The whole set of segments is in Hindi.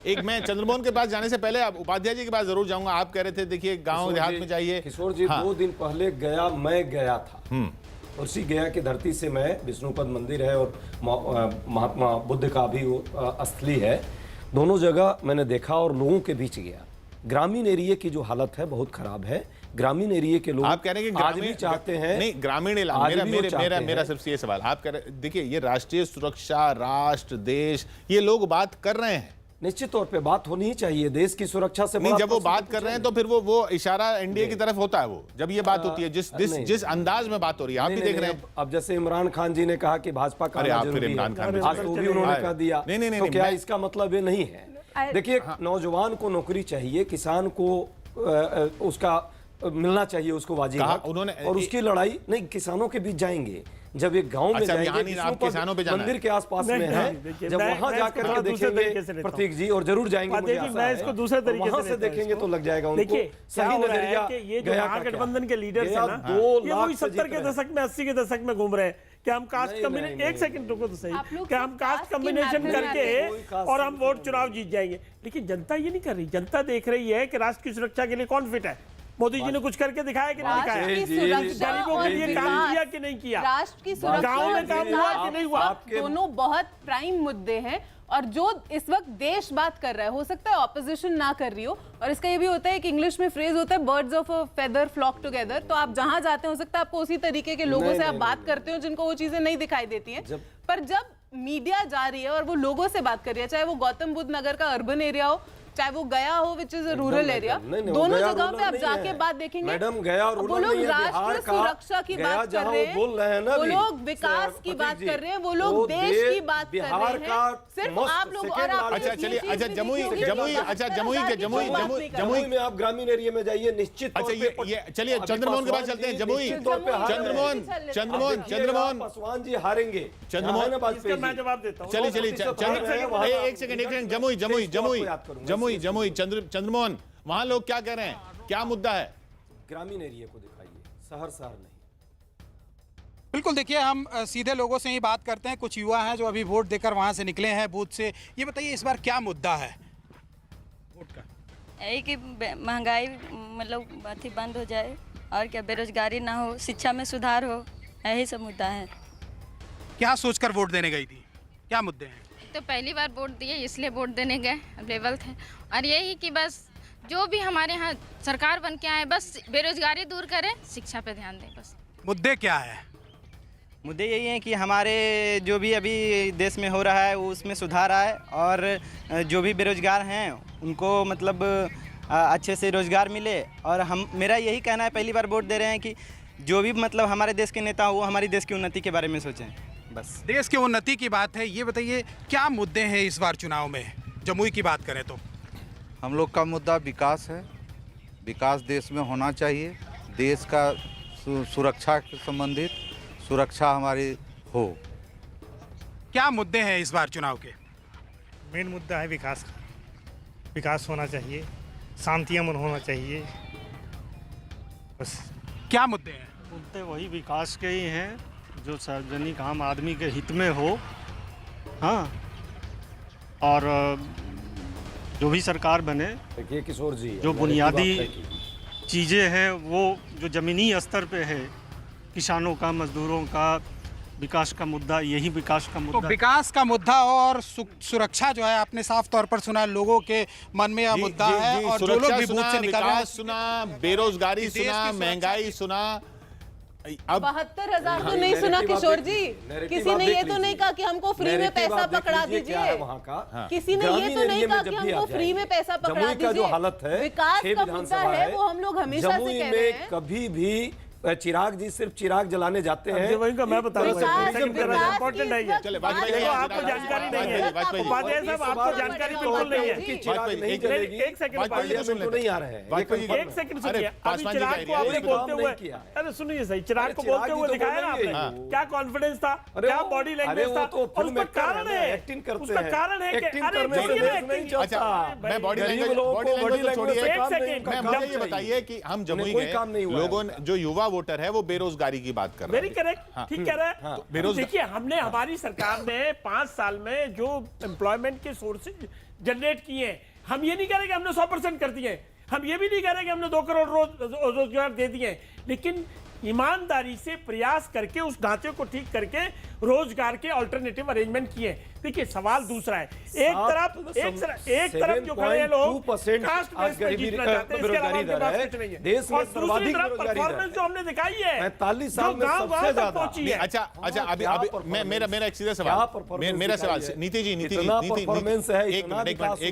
एक मैं चंद्रमोहन के पास जाने से पहले आप उपाध्याय जी के पास जरूर जाऊंगा। आप कह रहे थे देखिए गांव देहात में जाइए। किशोर जी, 2 दिन पहले मैं गया था। उसी गया की धरती से मैं, विष्णुपद मंदिर है और महात्मा बुद्ध का भी स्थली है, दोनों जगह मैंने देखा और लोगों के बीच गया। ग्रामीण एरिया की जो हालत है बहुत खराब है। ग्रामीण एरिया के लोग आप कह रहे हैं कि आज भी चाहते हैं, नहीं ग्रामीण इलाका, मेरा सिर्फ ये सवाल, आप कह रहे देखिए ये राष्ट्रीय सुरक्षा, राष्ट्र, देश, ये लोग बात कर रहे हैं। निश्चित तौर पे बात होनी ही चाहिए देश की सुरक्षा से। नहीं, जब वो बात कर रहे हैं तो फिर वो इशारा एनडीए की तरफ होता है। वो जब ये बात होती है जिस अंदाज में बात हो रही है, आप भी देख रहे हैं। अब जैसे इमरान खान जी ने कहा कि भाजपा का इमरान खान आज तो भी उन्होंने कह दिया, तो क्या इसका मतलब ये नहीं है? देखिए, नौजवान को नौकरी चाहिए, किसान को उसका मिलना चाहिए, उसको वाजिब उन्होंने, और उसकी लड़ाई नहीं, किसानों के बीच जाएंगे। जब एक गांव में जाएंगे, मंदिर के आसपास में है, जब वहां जाकर के देखेंगे प्रतीक जी, और जरूर जाएंगे, मैं इसको दूसरे तरीके वहां से देखेंगे तो लग जाएगा उनको सही नजरिया। ये जो महागठबंधन के लीडर्स हैं ना, ये वही 70 के दशक में, 80 के दशक में घूम रहे हैं कि हम कास्ट कम्बिनेशन, एक सेकंड रुको तो सही, कि हम कास्ट कम्बिनेशन करके और हम वोट चुनाव जीत जाएंगे। लेकिन जनता ये नहीं कर रही। जनता देख रही है कि राष्ट्र की सुरक्षा के लिए कौन फिट है। मोदी जी ने कुछ करके दिखाया कि नहीं दिखाया? गरीबों के लिए काम किया कि नहीं किया? राष्ट्र की सुरक्षा, गांव में काम हुआ कि नहीं हुआ? दोनों बहुत प्राइम मुद्दे हैं। और जो इस वक्त देश बात कर रहा है, हो सकता है ऑपोजिशन ना कर रही हो। और इसका ये भी होता है कि इंग्लिश में फ्रेज होता है birds of a feather flock together. तो आप जहां जाते हैं, हो सकता है आपको उसी तरीके के लोगों से आप बात करते हो जिनको वो चीजें नहीं दिखाई देती हैं। पर जब मीडिया जा रही है और वो लोगों से बात कर रही है, चाहे वो गौतम बुद्ध नगर का अर्बन एरिया हो, चाहे वो गया हो विच इज रूरल एरिया, दोनों जगहों पे आप जाके बात देखेंगे। मैडम, गया और वो लोग राष्ट्रीय सुरक्षा की बात कर रहे हैं, वो लोग विकास की बात कर रहे हैं, वो लोग देश की बात कर रहे हैं। सिर्फ आप लोग और आप, अच्छा चलिए, अच्छा जमुई में आप ग्रामीण एरिया में जाइए, निश्चित। अच्छा ये चलिए चंद्रमोहन के पास चलते हैं। जमुई, चंद्रमोहन पासवान जी हारेंगे। चंद्रमोहन, मैं जवाब देता हूँ। चलिए एक सेकंड, जमुई चंद्रमोहन, वहां लोग क्या कह रहे हैं, क्या मुद्दा है? ग्रामीण एरिया को दिखाइए, शहर नहीं। बिल्कुल, देखिए हम सीधे लोगों से ही बात करते हैं। कुछ युवा हैं जो अभी वोट देकर वहां से निकले हैं बूथ से। ये बताइए इस बार क्या मुद्दा है वोट का? यही कि महंगाई मतलब अथी बंद हो जाए, और क्या बेरोजगारी ना हो, शिक्षा में सुधार हो, यही सब मुद्दा है। क्या सोचकर वोट देने गई थी, क्या मुद्दे हैं? तो पहली बार वोट दिए इसलिए वोट देने गए, अवेलेबल थे। और यही कि बस जो भी हमारे यहाँ सरकार बन के आए, बस बेरोजगारी दूर करें, शिक्षा पे ध्यान दें। बस मुद्दे क्या है? मुद्दे यही हैं कि हमारे जो भी अभी देश में हो रहा है उसमें सुधार आए, और जो भी बेरोजगार हैं उनको मतलब अच्छे से रोजगार मिले। और मेरा यही कहना है, पहली बार वोट दे रहे हैं कि जो भी मतलब हमारे देश के नेता हो वो हमारी देश की उन्नति के बारे में सोचें। बस देश की उन्नति की बात है। ये बताइए क्या मुद्दे हैं इस बार चुनाव में? जमुई की बात करें तो हम लोग का मुद्दा विकास है। विकास देश में होना चाहिए, देश का सुरक्षा से संबंधित सुरक्षा हमारी हो। क्या मुद्दे हैं इस बार चुनाव के? मेन मुद्दा है विकास का। विकास होना चाहिए, शांति अमन होना चाहिए, बस। क्या मुद्दे हैं? मुद्दे वही विकास के ही हैं जो सार्वजनिक आम आदमी के हित में हो। हाँ, और जो भी सरकार बने, देखिए किशोर जी, जो बुनियादी चीज़ें हैं वो जो ज़मीनी स्तर पे है, किसानों का, मजदूरों का, विकास का मुद्दा, यही विकास का मुद्दा। तो विकास का मुद्दा और सुरक्षा जो है आपने साफ तौर पर सुना, लोगों के मन में यह मुद्दा है। और जो लोग भी बूथ से निकल रहे हैं, सुना, बेरोजगारी सुना, महंगाई सुना। अब 72,000 तो नहीं सुना किशोर जी। किसी ने ये तो नहीं कहा कि हमको फ्री में पैसा पकड़ा दीजिए। किसी ने ये तो नहीं कहा कि हमको फ्री में पैसा पकड़ा दीजिए। जो हालत है, विकास का मुद्दा है, वो हम लोग हमेशा से कह रहे हैं। कभी भी चिराग जी सिर्फ चिराग जलाने जाते हैं। वही का मैं बता रहा हूँ, इम्पोर्टेंट है। चले वाजपेयी आपको जानकारी नहीं है, उपाध्याय साहब आपको जानकारी बिल्कुल नहीं है। चिराग नहीं जलेगी, एक सेकंड नहीं आ रहे हैं। एक सेकंड सुनिए, अभी चिराग को आपने बोलते हुए, अरे सुनिए सही, चिराग को बोलते हुए दिखाया ना आपने, क्या कॉन्फिडेंस था, क्या बॉडी लैंग्वेज था। और उसका कारण है, एक्टिंग करते उसका हैं, कारण है कि अरे मैं बॉडी लैंग्वेज को छोड़िए, एक सेकंड, मुझे ये बताइए कि हम जमुई गए, लोगों जो युवा वोटर है वो बेरोजगारी की बात कर रहे हैं। वेरी करेक्ट, ठीक कह रहे हैं। देखिए, हमने, हमारी सरकार ने 5 साल में जो एम्प्लॉयमेंट के सोर्सेज जनरेट किए हैं। हम ये नहीं कह रहे कि हमने 100% कर दिए, हम ये भी नहीं कह रहे कि हमने 2 करोड़ रोजगार दे दिए, लेकिन ईमानदारी से प्रयास करके उस ढांचे को ठीक करके रोजगार के अल्टरनेटिव अरेंजमेंट किए। देखिए सवाल दूसरा है, एक तरफ जो खड़े हैं लोग कास्ट बेस पे जीतना चाहते हैं, इसके अलावा उनके पास कुछ नहीं है, देश में और दूसरी तरफ परफॉर्मेंस जो हमने दिखाई है 45 साल में सबसे ज्यादा पहुंची है। अच्छा अभी मेरा एक सीधा सवाल, मेरा सवाल नीति जी, एक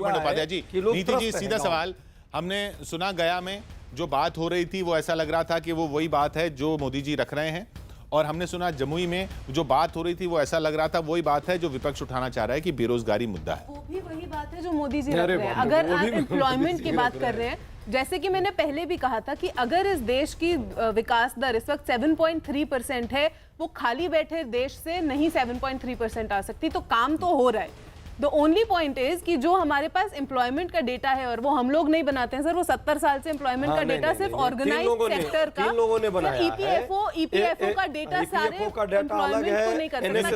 मिनट उपाध्याय जी, नीति जी सीधा सवाल, हमने सुना गया में जो बात हो रही थी वो ऐसा लग रहा था कि वो वही बात है जो मोदी जी रख रहे हैं, और हमने सुना जमुई में जो बात हो रही थी वो ऐसा लग रहा था वही बात है जो विपक्ष उठाना चाह रहा है कि बेरोजगारी मुद्दा है। वो भी वही बात है जो मोदी जी रख रहे हैं। अगर आप एम्प्लॉयमेंट की बात कर रहे हैं, जैसे कि मैंने पहले भी कहा था कि अगर इस देश की विकास दर इस वक्त 7.3% है, वो खाली बैठे देश से नहीं 7.3% आ सकती, तो काम तो हो रहा है। द ओनली पॉइंट इज कि जो हमारे पास एम्प्लॉयमेंट का डेटा है और वो हम लोग नहीं बनाते हैं सर, वो 70 साल से एम्प्लॉयमेंट का डेटा सिर्फ ऑर्गेनाइज्ड सेक्टर का, लोगों ने बनाया है। ईपीएफओ का डेटा सारे एम्प्लॉयमेंट को नहीं कर सकता।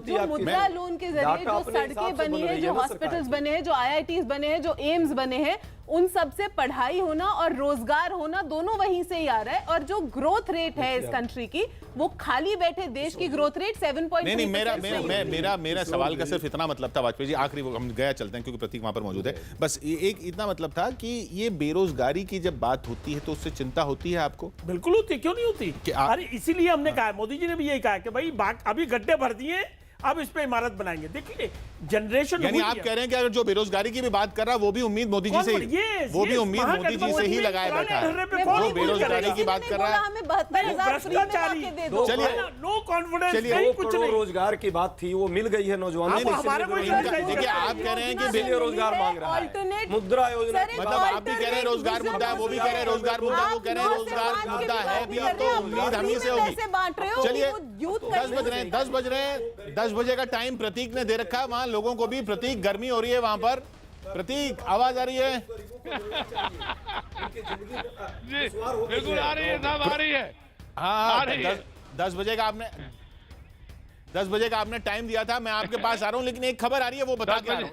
जो मुद्रा लोन के जरिए जो सड़कें बनी है, जो हॉस्पिटल्स बने हैं, जो आईआईटीज बने हैं, जो एम्स बने हैं, उन सब से पढ़ाई होना और रोजगार होना दोनों वहीं से ही आ रहा है। और जो ग्रोथ रेट है इस कंट्री की, वो खाली बैठे देश की ग्रोथ रेट 7.3%। नहीं, मेरा सवाल का सिर्फ इतना मतलब था वाजपेयी जी, आखिरी हम गया चलते हैं क्योंकि प्रतीक वहां पर मौजूद है, बस एक इतना मतलब था कि ये बेरोजगारी की जब बात होती है तो उससे चिंता होती है आपको? बिल्कुल होती है, क्यों नहीं होती। अरे इसीलिए हमने कहा, मोदी जी ने भी यही कहा कि भाई अभी गड्ढे भर दिए, अब इस पे इमारत बनाएंगे। देखिए जनरेशन, यानी आप कह रहे हैं कि अगर जो बेरोजगारी की भी बात कर रहा है वो भी उम्मीद मोदी जी से ही, वो भी उम्मीद मोदी जी से ही लगाए बैठा है, वो बेरोजगारी की बात कर रहा है। हमें 72,000 चलिए नो कॉन्फिडेंस, कई कुछ नहीं, रोजगार की बात थी वो मिल गई है नौजवानों को। देखिए आप कह रहे हैं कि रोजगार मांग रहा है, मुद्रा योजना, मतलब आप भी कह रहे हैं रोजगार मुद्दा है, वो भी कह रहे हैं रोजगार मुद्दा, वो कह रहे हैं रोजगार मुद्दा है भी, तो उम्मीद हम ही से होगी। चलिए 10 बजे का टाइम प्रतीक ने दे रखा है, वहां लोगों को भी, प्रतीक गर्मी हो रही है वहां पर, प्रतीक आवाज आ रही है? जी बिल्कुल आ रही है साहब, आ रही है। हाँ 10 बजे का आपने टाइम दिया था, मैं आपके पास आ रहा हूं, लेकिन एक खबर आ रही है वो बता के आ रहा हूं।